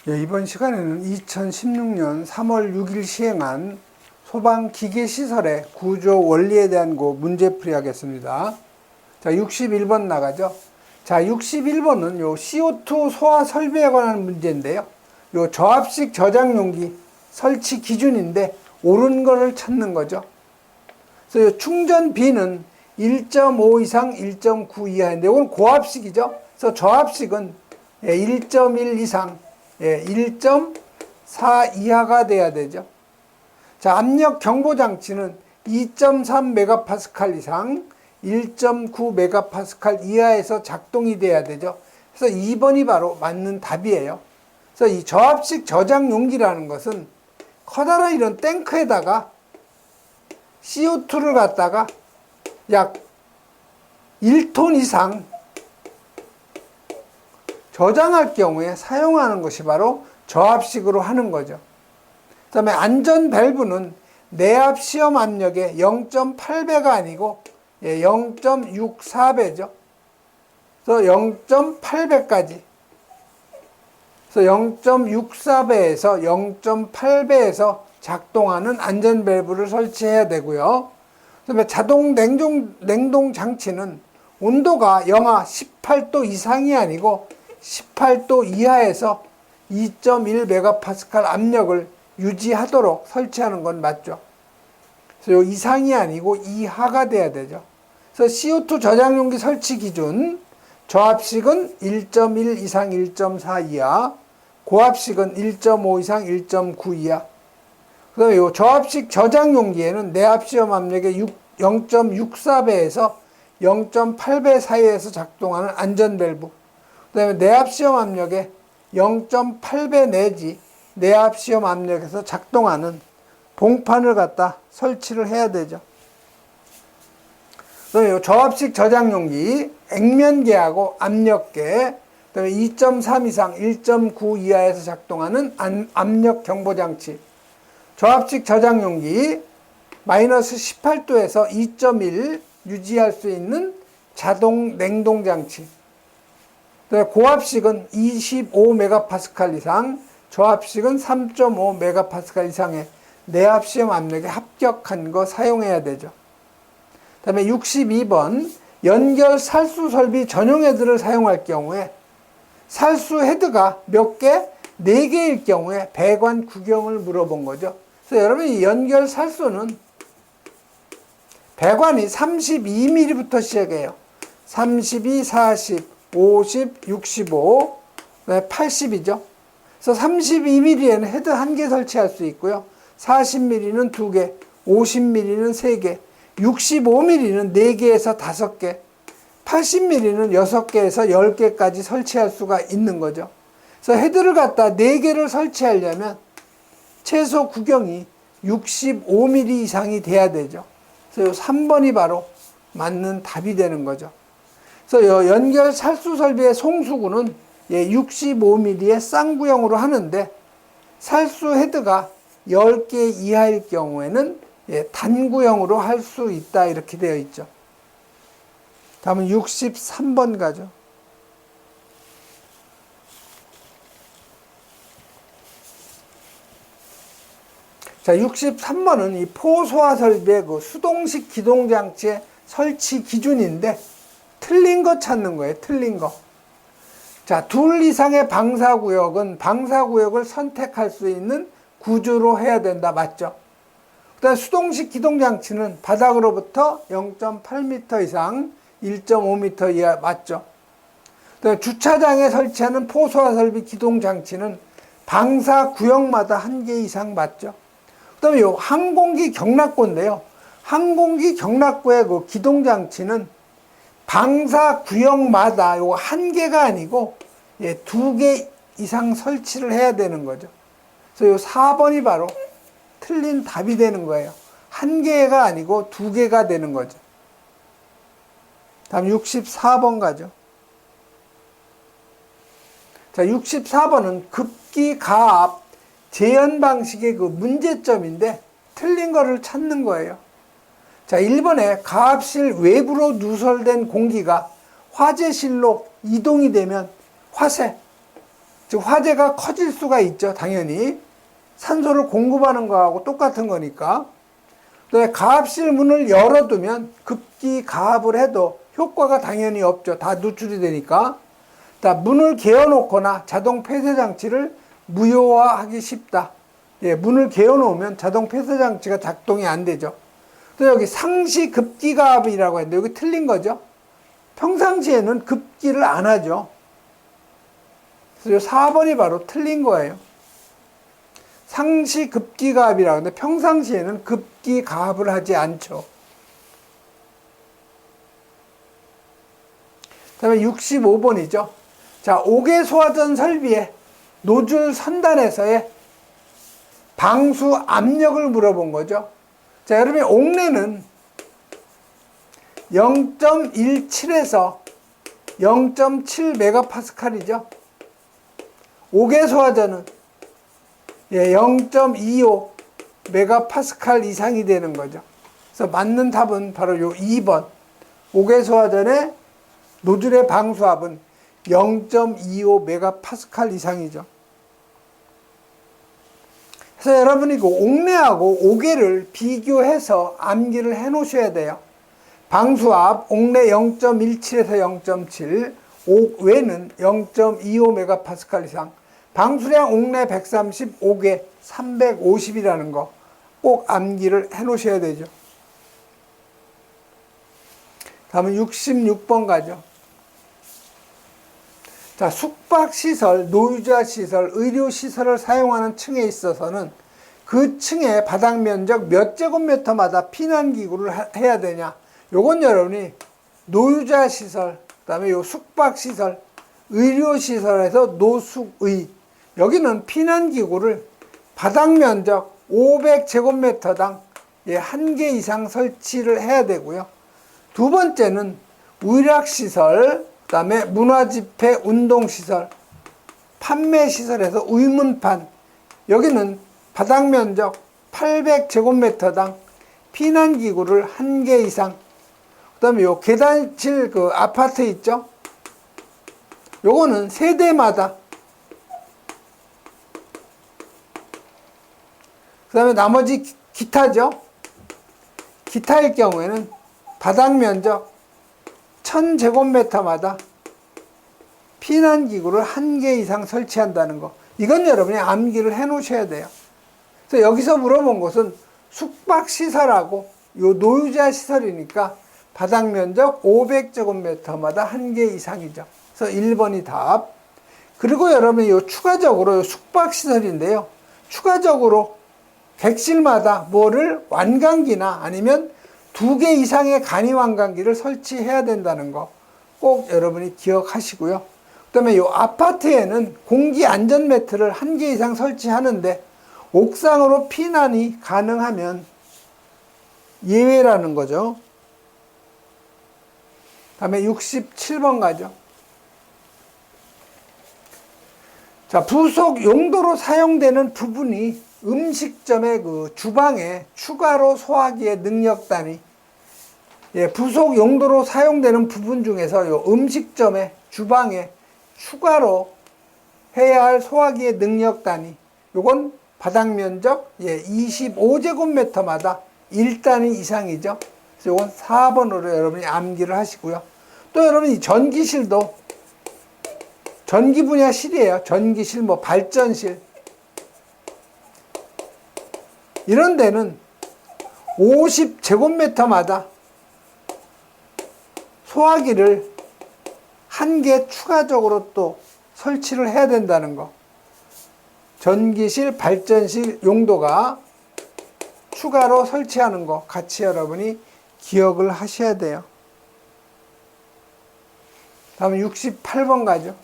예, 이번 시간에는 2016년 3월 6일 시행한 소방기계시설의 구조 원리에 대한 문제풀이 하겠습니다. 자, 61번 나가죠. 자, 61번은 요 CO2 소화 설비에 관한 문제인데요. 요 저압식 저장용기 설치 기준인데 옳은 거를 찾는 거죠. 그래서 요 충전 B는 1.5 이상 1.9 이하인데 이건 고압식이죠. 그래서 저압식은 1.1 이상 1.4 이하가 돼야 되죠. 자, 압력 경보 장치는 2.3 메가파스칼 이상 1.9 메가파스칼 이하에서 작동이 돼야 되죠. 그래서 2번이 바로 맞는 답이에요. 그래서 이 저압식 저장 용기라는 것은 커다란 이런 탱크에다가 CO2를 갖다가 약 1톤 이상 저장할 경우에 사용하는 것이 바로 저압식으로 하는 거죠. 그 다음에 안전 밸브는 내압 시험 압력의 0.8배가 아니고 0.64배죠. 그래서 0.8배까지. 그래서 0.64배에서 0.8배에서 작동하는 안전 밸브를 설치해야 되고요. 그 다음에 자동 냉동 장치는 온도가 영하 18도 이상이 아니고 18도 이하에서 2.1 메가파스칼 압력을 유지하도록 설치하는 건 맞죠. 그래서 이상이 아니고 이하가 돼야 되죠. 그래서 CO2 저장용기 설치 기준 저압식은 1.1 이상 1.4 이하, 고압식은 1.5 이상 1.9 이하. 그다음에 이 저압식 저장용기에는 내압 시험 압력의 0.64배에서 0.8배 사이에서 작동하는 안전 밸브. 그 다음에 내압 시험 압력의 0.8배 내지 내압 시험 압력에서 작동하는 봉판을 갖다 설치를 해야 되죠. 그다음에 저압식 저장용기 액면계하고 압력계, 그다음에 2.3 이상 1.9 이하에서 작동하는 압력 경보장치, 저압식 저장용기 마이너스 18도에서 2.1 유지할 수 있는 자동 냉동장치, 고압식은 25 메가파스칼 이상, 저압식은 3.5 메가파스칼 이상의 내압 시험 압력에 합격한 거 사용해야 되죠. 그 다음에 62번 연결 살수 설비 전용 헤드를 사용할 경우에 살수 헤드가 몇 개? 4개일 경우에 배관 구경을 물어본 거죠. 그래서 여러분 이 연결 살수는 배관이 32mm부터 시작해요. 32, 40, 50, 65, 80이죠. 그래서 32mm에는 헤드 1개 설치할 수 있고요. 40mm는 2개, 50mm는 3개, 65mm는 4개에서 5개, 80mm는 6개에서 10개까지 설치할 수가 있는 거죠. 그래서 헤드를 갖다 4개를 설치하려면 최소 구경이 65mm 이상이 돼야 되죠. 그래서 3번이 바로 맞는 답이 되는 거죠. 그래서 연결 살수 설비의 송수구는 65mm의 쌍구형으로 하는데 살수 헤드가 10개 이하일 경우에는 단구형으로 할 수 있다 이렇게 되어 있죠. 다음은 63번 가죠. 자, 63번은 이 포소화 설비의 수동식 기동장치의 설치 기준인데 틀린 거 찾는 거예요. 틀린 거. 자, 2 이상의 방사구역은 방사구역을 선택할 수 있는 구조로 해야 된다. 맞죠? 그 다음에 수동식 기동장치는 바닥으로부터 0.8m 이상 1.5m 이하. 맞죠? 그 다음에 주차장에 설치하는 포소화 설비 기동장치는 방사구역마다 1개 이상. 맞죠? 그 다음에 요 항공기 경락구인데요. 항공기 경락구의 기동장치는 방사구역마다 요 1개가 아니고 2개 이상 설치를 해야 되는 거죠. 그래서 요 4번이 바로 틀린 답이 되는 거예요. 1개가 아니고 2개가 되는 거죠. 다음 64번 가죠. 자, 64번은 급기 가압 재현 방식의 문제점인데 틀린 거를 찾는 거예요. 자, 1번에 가압실 외부로 누설된 공기가 화재실로 이동이 되면 화세, 즉 화재가 커질 수가 있죠. 당연히 산소를 공급하는 거하고 똑같은 거니까. 그다음에 가압실 문을 열어두면 급기 가압을 해도 효과가 당연히 없죠. 다 누출이 되니까. 문을 개어놓거나 자동 폐쇄 장치를 무효화하기 쉽다. 예, 문을 개어놓으면 자동 폐쇄 장치가 작동이 안 되죠. 또 여기 상시 급기 가압이라고 했는데 여기 틀린 거죠. 평상시에는 급기를 안 하죠. 그래서 4번이 바로 틀린 거예요. 상시 급기 가압이라고 하는데 평상시에는 급기 가압을 하지 않죠. 다음에 65번이죠. 자, 옥외 소화전 설비의 노즐 선단에서의 방수 압력을 물어본 거죠. 자, 여러분 옥내는 0.17에서 0.7 메가파스칼이죠. 옥외 소화전은 0.25 메가파스칼 이상이 되는 거죠. 그래서 맞는 답은 바로 요 2번. 옥외 소화전의 노즐의 방수압은 0.25 메가파스칼 이상이죠. 그래서 여러분이 그 옥내하고 옥외를 비교해서 암기를 해 놓으셔야 돼요. 방수압 옥내 0.17에서 0.7, 옥외는 0.25 메가파스칼 이상. 방수량 옥내 130, 옥외 350이라는 거 꼭 암기를 해 놓으셔야 되죠. 다음은 66번 가죠. 자, 숙박시설, 노유자시설, 의료시설을 사용하는 층에 있어서는 그 층의 바닥 면적 몇 제곱미터마다 피난기구를 해야 되냐. 요건 여러분이 노유자시설, 그 다음에 요 숙박시설, 의료시설에서 노숙의, 여기는 피난기구를 바닥 면적 500제곱미터당 1개 이상 설치를 해야 되고요. 두 번째는 의락시설, 그 다음에 문화집회 운동시설, 판매시설에서 의문판, 여기는 바닥 면적 800제곱미터당 피난기구를 1개 이상. 그 다음에 요 계단실 그 아파트 있죠? 요거는 세대마다. 그 다음에 나머지 기타죠? 기타일 경우에는 바닥 면적 1000제곱미터마다 피난기구를 1개 이상 설치한다는 거. 이건 여러분이 암기를 해 놓으셔야 돼요. 그래서 여기서 물어본 것은 숙박시설하고 요 노유자 시설이니까 바닥 면적 500제곱미터마다 1개 이상이죠. 그래서 1번이 답. 그리고 여러분이 요 추가적으로 요 숙박시설인데요. 추가적으로 객실마다 뭐를 완강기나 아니면 2개 이상의 간이 완강기를 설치해야 된다는 거 꼭 여러분이 기억하시고요. 그 다음에 이 아파트에는 공기 안전 매트를 1개 이상 설치하는데 옥상으로 피난이 가능하면 예외라는 거죠. 다음에 67번 가죠. 자, 부속 용도로 사용되는 부분이 음식점의 그 주방에 추가로 소화기의 능력단위, 부속 용도로 사용되는 부분 중에서 요 음식점의 주방에 추가로 해야 할 소화기의 능력단위, 요건 바닥 면적 25제곱미터마다 1단위 이상이죠. 그래서 요건 4번으로 여러분이 암기를 하시고요. 또 여러분이 전기실도 전기 분야 실이에요. 전기실, 뭐 발전실, 이런 데는 50제곱미터마다 소화기를 1개 추가적으로 또 설치를 해야 된다는 거. 전기실, 발전실 용도가 추가로 설치하는 거 같이 여러분이 기억을 하셔야 돼요. 다음 68번 가죠.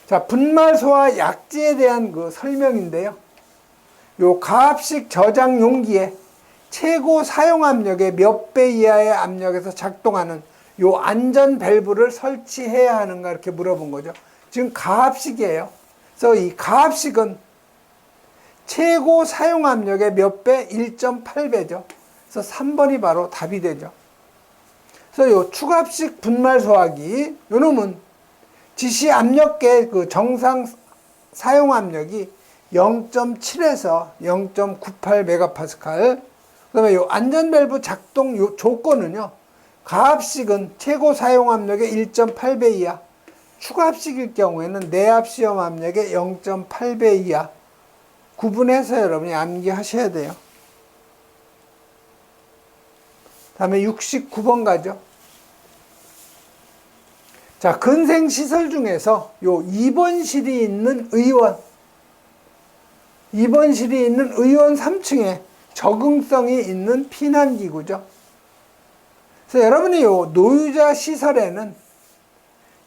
자, 분말소와 약재에 대한 그 설명인데요. 요 가압식 저장 용기에 최고 사용 압력의 몇 배 이하의 압력에서 작동하는 요 안전 밸브를 설치해야 하는가 이렇게 물어본 거죠. 지금 가압식이에요. 그래서 이 가압식은 최고 사용 압력의 몇 배? 1.8배죠. 그래서 3번이 바로 답이 되죠. 그래서 요 추가압식 분말 소화기, 요 놈은 지시 압력계 그 정상 사용 압력이 0.7에서 0.98 메가파스칼. 그다음에 요 안전 밸브 작동 요 조건은요. 가압식은 최고 사용 압력의 1.8배 이하. 추가 합식일 경우에는 내압 시험 압력의 0.8배 이하. 구분해서 여러분이 암기하셔야 돼요. 다음에 69번 가죠. 자, 근생시설 중에서 요 2번실이 있는 의원. 2번실이 있는 의원 3층에 적응성이 있는 피난기구죠. 그래서 여러분이 요 노유자 시설에는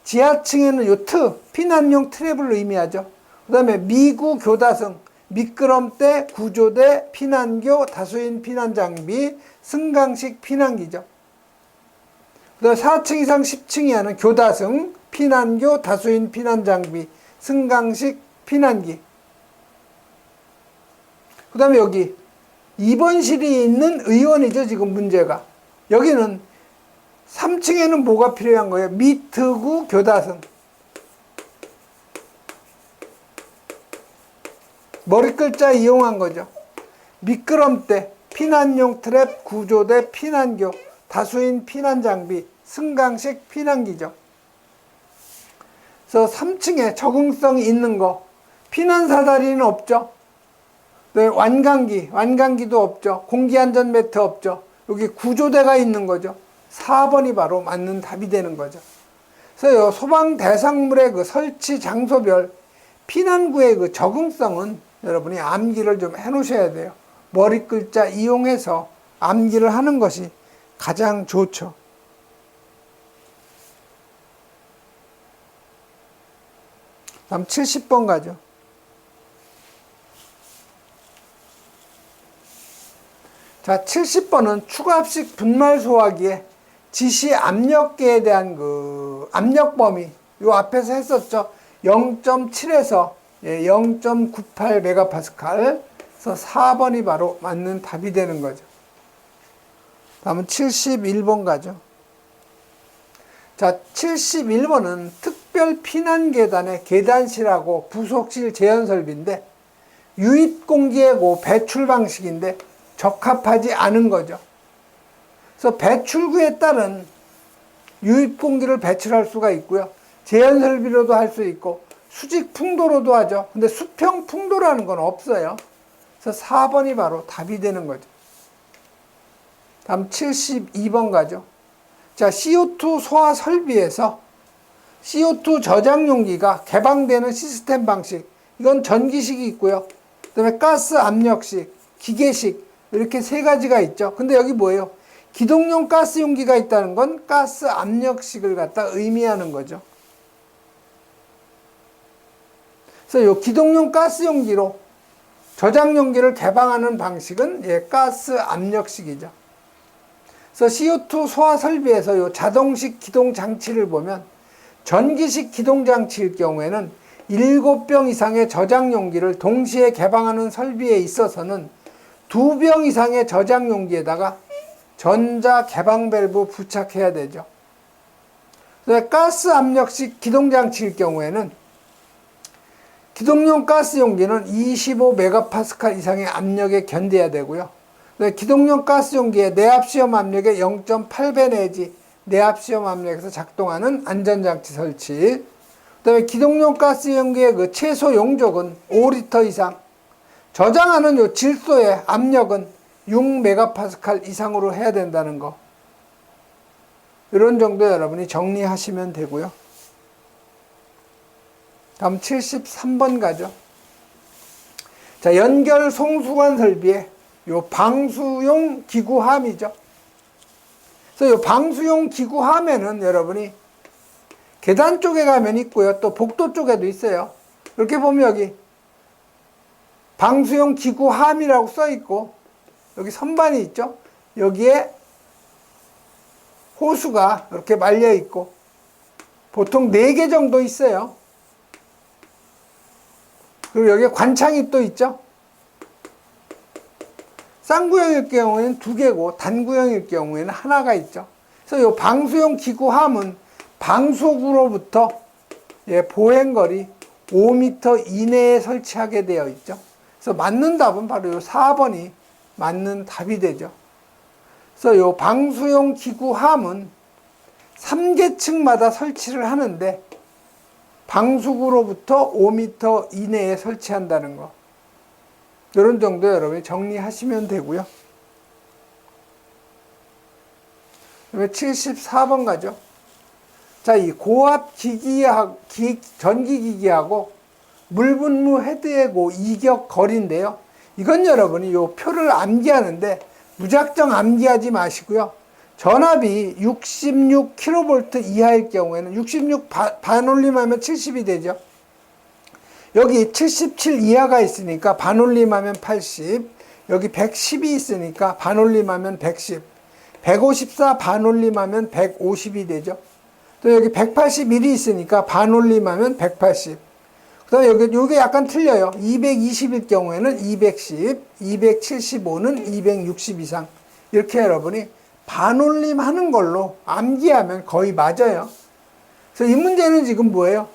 지하층에는 요 피난용 트랩을 의미하죠. 그 다음에 미구 교다승, 미끄럼대, 구조대, 피난교, 다수인 피난장비, 승강식 피난기죠. 그 다음에 4층 이상 10층 이하는 교다승, 피난교, 다수인 피난장비, 승강식 피난기. 그 다음에 여기 2번실이 있는 의원이죠. 지금 문제가. 여기는 3층에는 뭐가 필요한 거예요? 미트구 교다승. 머리글자 이용한 거죠. 미끄럼대, 피난용 트랩, 구조대, 피난교, 다수인 피난장비, 승강식 피난기죠. 그래서 3층에 적응성이 있는 거, 피난사다리는 없죠. 네, 완강기도 없죠. 공기안전 매트 없죠. 여기 구조대가 있는 거죠. 4번이 바로 맞는 답이 되는 거죠. 그래서 소방 대상물의 그 설치 장소별 피난구의 그 적응성은 여러분이 암기를 좀 해 놓으셔야 돼요. 머리글자 이용해서 암기를 하는 것이 가장 좋죠. 다음 70번 가죠. 자, 70번은 추가합식 분말 소화기에 지시 압력계에 대한 그 압력 범위, 요 앞에서 했었죠. 0.7에서 0.98 메가파스칼. 그래서 4번이 바로 맞는 답이 되는 거죠. 다음은 71번 가죠. 자, 71번은 특별 피난 계단의 계단실하고 부속실 제한 설비인데 유입 공기의 배출 방식인데 적합하지 않은 거죠. 그래서 배출구에 따른 유입 공기를 배출할 수가 있고요. 제한 설비로도 할 수 있고 수직 풍도로도 하죠. 근데 수평 풍도라는 건 없어요. 그래서 4번이 바로 답이 되는 거죠. 다음 72번 가죠. 자, CO2 소화 설비에서 CO2 저장 용기가 개방되는 시스템 방식. 이건 전기식이 있고요. 그다음에 가스 압력식, 기계식 이렇게 세 가지가 있죠. 근데 여기 뭐예요? 기동용 가스 용기가 있다는 건 가스 압력식을 갖다 의미하는 거죠. 그래서 이 기동용 가스 용기로 저장 용기를 개방하는 방식은 가스 압력식이죠. 그래서 CO2 소화 설비에서 이 자동식 기동 장치를 보면 전기식 기동 장치일 경우에는 7병 이상의 저장 용기를 동시에 개방하는 설비에 있어서는 2병 이상의 저장 용기에다가 전자 개방 밸브 부착해야 되죠. 가스 압력식 기동 장치일 경우에는 기동용 가스 용기는 25메가파스칼 이상의 압력에 견뎌야 되고요. 기동용 가스 용기의 내압 시험 압력의 0.8배 내지 내압 시험 압력에서 작동하는 안전장치 설치. 그다음에 기동용 가스 용기의 그 최소 용적은 5리터 이상. 저장하는 요 질소의 압력은 6메가파스칼 이상으로 해야 된다는 거. 이런 정도 여러분이 정리하시면 되고요. 다음 73번 가죠. 자, 연결 송수관 설비에 요 방수용 기구함이죠. 그래서 요 방수용 기구함에는 여러분이 계단 쪽에 가면 있고요. 또 복도 쪽에도 있어요. 이렇게 보면 여기 방수용 기구함이라고 써 있고 여기 선반이 있죠. 여기에 호수가 이렇게 말려 있고 보통 4개 정도 있어요. 그리고 여기에 관창이 또 있죠. 쌍구형일 경우에는 2개고 단구형일 경우에는 하나가 있죠. 그래서 이 방수용 기구함은 방속으로부터 예, 보행거리 5m 이내에 설치하게 되어 있죠. 그래서 맞는 답은 바로 요 4번이 맞는 답이 되죠. 그래서 요 방수용 기구함은 3계층마다 설치를 하는데 방수구로부터 5m 이내에 설치한다는 거. 이런 정도 여러분이 정리하시면 되고요. 그다음에 74번 가죠. 자, 이 고압 전기기기하고 물분무 헤드하고 이격 거리인데요. 이건 여러분이 요 표를 암기하는데 무작정 암기하지 마시고요. 전압이 66kV 이하일 경우에는 66 반올림하면 70이 되죠. 여기 77 이하가 있으니까 반올림하면 80, 여기 110이 있으니까 반올림하면 110, 154 반올림하면 150이 되죠. 또 여기 181이 있으니까 반올림하면 180. 그 다음에 요게 약간 틀려요. 220일 경우에는 210, 275는 260 이상. 이렇게 여러분이 반올림 하는 걸로 암기하면 거의 맞아요. 그래서 이 문제는 지금 뭐예요?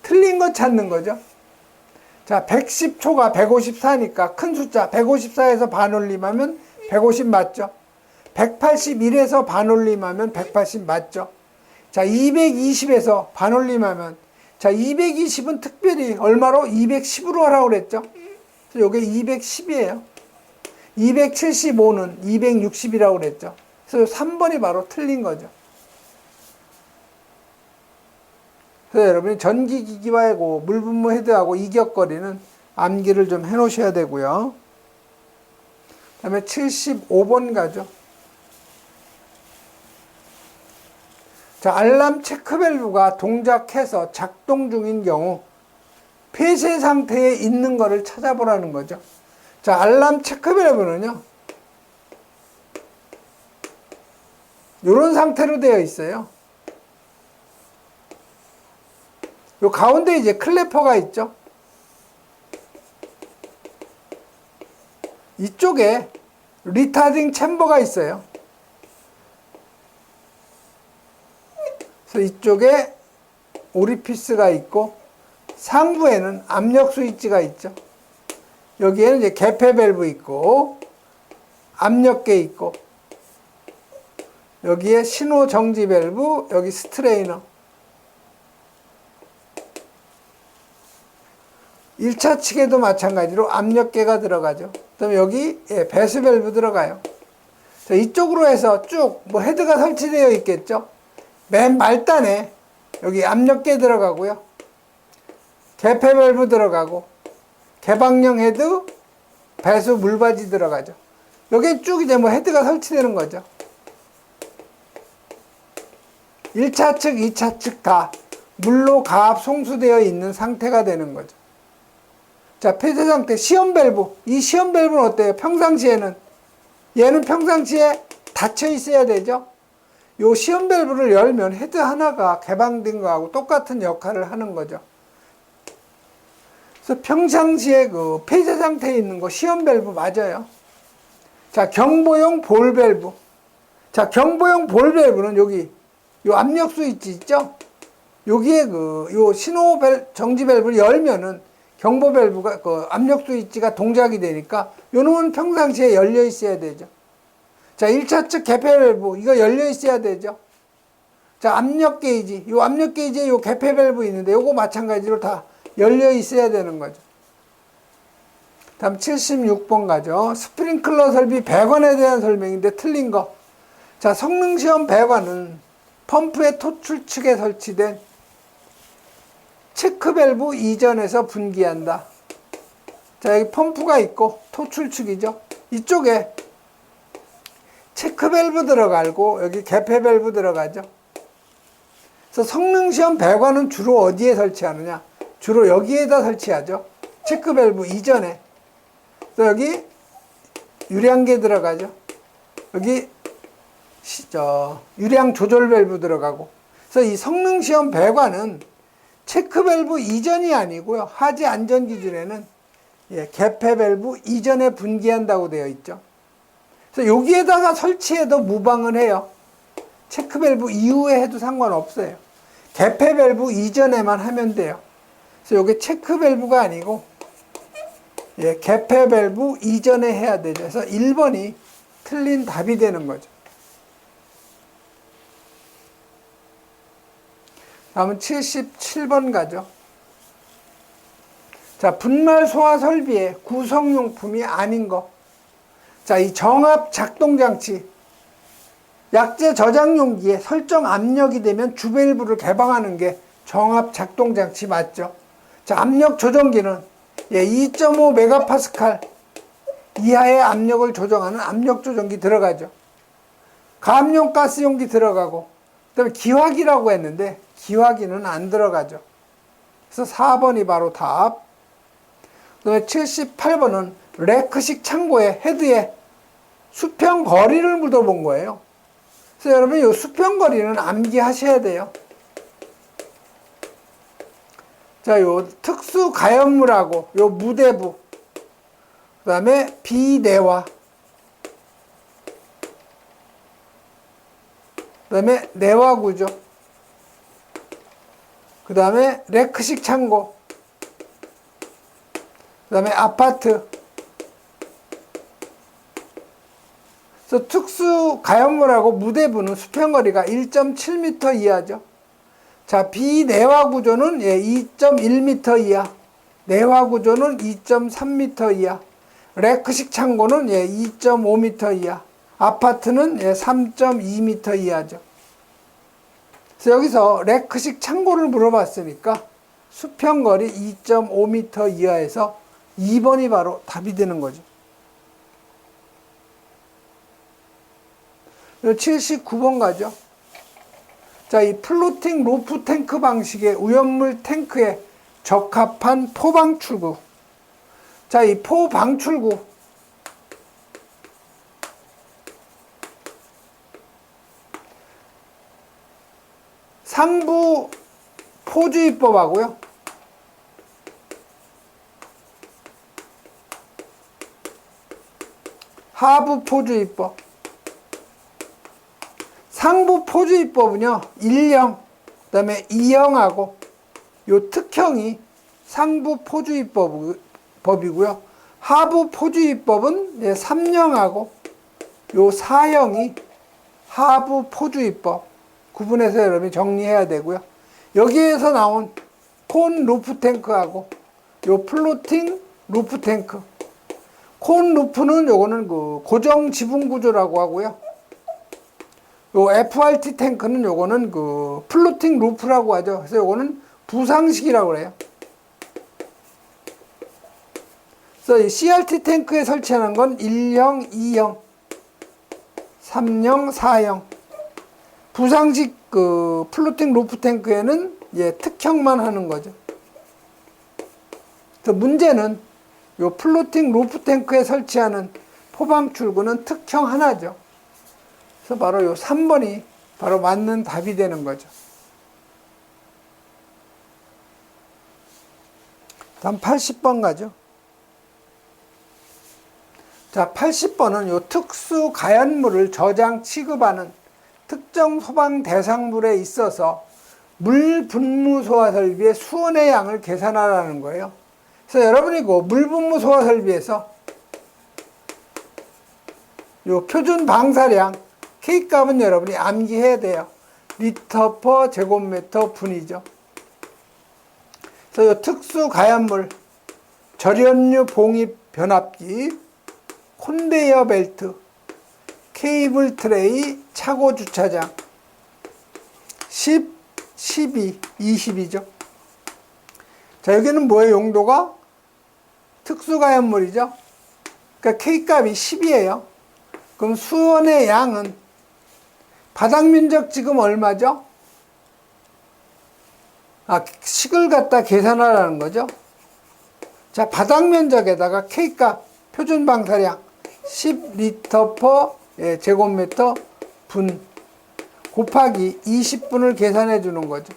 틀린 거 찾는 거죠. 자, 110초가 154니까 큰 숫자 154에서 반올림하면 150 맞죠? 181에서 반올림하면 180 맞죠? 자, 220에서 반올림하면, 자, 220은 특별히 얼마로? 210으로 하라고 그랬죠? 그래서 요게 210이에요. 275는 260이라고 그랬죠? 그래서 3번이 바로 틀린 거죠. 그래서 여러분이 전기기기하고 물분무 헤드하고 이격거리는 암기를 좀 해 놓으셔야 되고요. 그 다음에 75번 가죠. 자, 알람 체크 밸브가 동작해서 작동 중인 경우 폐쇄 상태에 있는 것을 찾아보라는 거죠. 자, 알람 체크 밸브는요, 이런 상태로 되어 있어요. 요 가운데 이제 클래퍼가 있죠. 이쪽에 리타딩 챔버가 있어요. 그래서 이쪽에 오리피스가 있고 상부에는 압력 스위치가 있죠. 여기에는 이제 개폐 밸브 있고 압력계 있고 여기에 신호 정지 밸브, 여기 스트레이너. 1차 측에도 마찬가지로 압력계가 들어가죠. 그다음에 여기 배수 밸브 들어가요. 자, 이쪽으로 해서 쭉 뭐 헤드가 설치되어 있겠죠. 맨 말단에 여기 압력계 들어가고요. 개폐 밸브 들어가고 개방형 헤드, 배수 물받이 들어가죠. 여기에 쭉 이제 뭐 헤드가 설치되는 거죠. 1차 측, 2차 측 다 물로 가압 송수되어 있는 상태가 되는 거죠. 자, 폐쇄 상태, 시험 밸브. 이 시험 밸브는 어때요? 평상시에는, 얘는 평상시에 닫혀 있어야 되죠. 요 시험 밸브를 열면 헤드 하나가 개방된 거하고 똑같은 역할을 하는 거죠. 그래서 평상시에 그 폐쇄 상태에 있는 거 시험 밸브 맞아요. 자, 경보용 볼 밸브. 자, 경보용 볼 밸브는 여기 요 압력 스위치 있죠? 여기에 요 신호 정지 밸브를 열면은 경보 밸브가 그 압력 스위치가 동작이 되니까 요 놈은 평상시에 열려 있어야 되죠. 자, 1차 측 개폐 밸브 이거 열려 있어야 되죠. 자, 압력 게이지, 요 압력 게이지에 요 개폐 밸브 있는데 요거 마찬가지로 다 열려 있어야 되는 거죠. 다음 76번 가죠. 스프링클러 설비 배관에 대한 설명인데 틀린 거. 자, 성능시험 배관은 펌프의 토출 측에 설치된 체크 밸브 이전에서 분기한다. 자, 여기 펌프가 있고 토출 측이죠. 이쪽에 체크 밸브 들어가고 여기 개폐 밸브 들어가죠. 그래서 성능시험 배관은 주로 어디에 설치하느냐? 주로 여기에다 설치하죠. 체크 밸브 이전에. 또 여기 유량계 들어가죠. 여기 유량 조절 밸브 들어가고. 그래서 이 성능시험 배관은 체크 밸브 이전이 아니고요. 하지 안전 기준에는 개폐 밸브 이전에 분기한다고 되어 있죠. 그래서 여기에다가 설치해도 무방은 해요. 체크 밸브 이후에 해도 상관없어요. 개폐 밸브 이전에만 하면 돼요. 그래서 이게 체크 밸브가 아니고 개폐 밸브 이전에 해야 되죠. 그래서 1번이 틀린 답이 되는 거죠. 다음은 77번 가죠. 자, 분말 소화 설비의 구성용품이 아닌 거. 자, 이 정압 작동장치, 약재 저장 용기에 설정 압력이 되면 주밸브를 개방하는 게 정압 작동장치 맞죠? 자, 압력 조정기는 2.5 메가파스칼 이하의 압력을 조정하는 압력 조정기 들어가죠. 가압용 가스용기 들어가고, 그 다음에 기화기라고 했는데 기화기는 안 들어가죠. 그래서 4번이 바로 답. 그 다음에 78번은 레크식 창고에 헤드에 수평 거리를 묻어본 거예요. 그래서 여러분 이 수평 거리는 암기하셔야 돼요. 자, 요 특수 가연물하고 요 무대부, 그 다음에 비내화, 그 다음에 내화 구조, 그 다음에 레크식 창고, 그 다음에 아파트. 그래서 특수 가연물하고 무대부는 수평거리가 1.7m 이하죠. 자, 비내화 구조는 2.1m 이하, 내화 구조는 2.3m 이하, 레크식 창고는 2.5m 이하, 아파트는 3.2m 이하죠. 그래서 여기서 레크식 창고를 물어봤으니까 수평거리 2.5m 이하에서 2번이 바로 답이 되는 거죠. 79번 가죠. 자, 이 플로팅 로프 탱크 방식의 오염물 탱크에 적합한 포방출구. 자, 이 포방출구. 상부 포주입법하고요. 하부 포주입법. 상부 포주입법은요, 1형, 그 다음에 2형하고, 요 특형이 상부 포주입법이고요. 하부 포주입법은 3형하고, 요 4형이 하부 포주입법. 구분해서 여러분이 정리해야 되고요. 여기에서 나온 콘 루프 탱크하고, 요 플로팅 루프 탱크. 콘 루프는 요거는 그 고정 지붕 구조라고 하고요. 요 FRT 탱크는 요거는 그 플로팅 루프라고 하죠. 그래서 요거는 부상식이라고 그래요. 그래서 이 CRT 탱크에 설치하는 건 1형, 2형, 3형, 4형. 부상식 그 플로팅 루프 탱크에는 특형만 하는 거죠. 그래서 문제는 요 플로팅 루프 탱크에 설치하는 포방 출구는 특형 하나죠. 그래서 바로 요 3번이 바로 맞는 답이 되는 거죠. 다음 80번 가죠. 자, 80번은 요 특수 가연물을 저장 취급하는 특정 소방 대상물에 있어서 물 분무 소화 설비의 수온의 양을 계산하라는 거예요. 그래서 여러분이 그 물 분무 소화 설비에서 요 표준 방사량 K값은 여러분이 암기해야 돼요. 리터 퍼 제곱미터 분이죠. 그래서 요 특수 가연물, 절연류 봉입 변압기, 콘베이어 벨트, 케이블 트레이, 차고 주차장, 10, 12, 20이죠. 자, 여기는 뭐의 용도가? 특수 가연물이죠. 그러니까 K값이 10이에요. 그럼 수온의 양은 바닥 면적 지금 얼마죠? 식을 갖다 계산하라는 거죠. 자, 바닥 면적에다가 K값, 표준 방사량 10리터 퍼 제곱미터 분 곱하기 20분을 계산해 주는 거죠.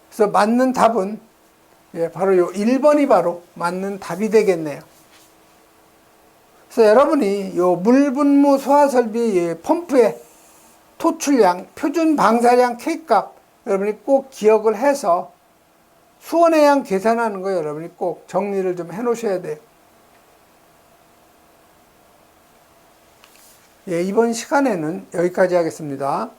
그래서 맞는 답은 바로 요 1번이 바로 맞는 답이 되겠네요. 그래서 여러분이 요 물분무 소화설비 펌프의 토출량, 표준 방사량 K값 여러분이 꼭 기억을 해서 수원해양 계산하는 거 여러분이 꼭 정리를 좀 해 놓으셔야 돼요. 예, 이번 시간에는 여기까지 하겠습니다.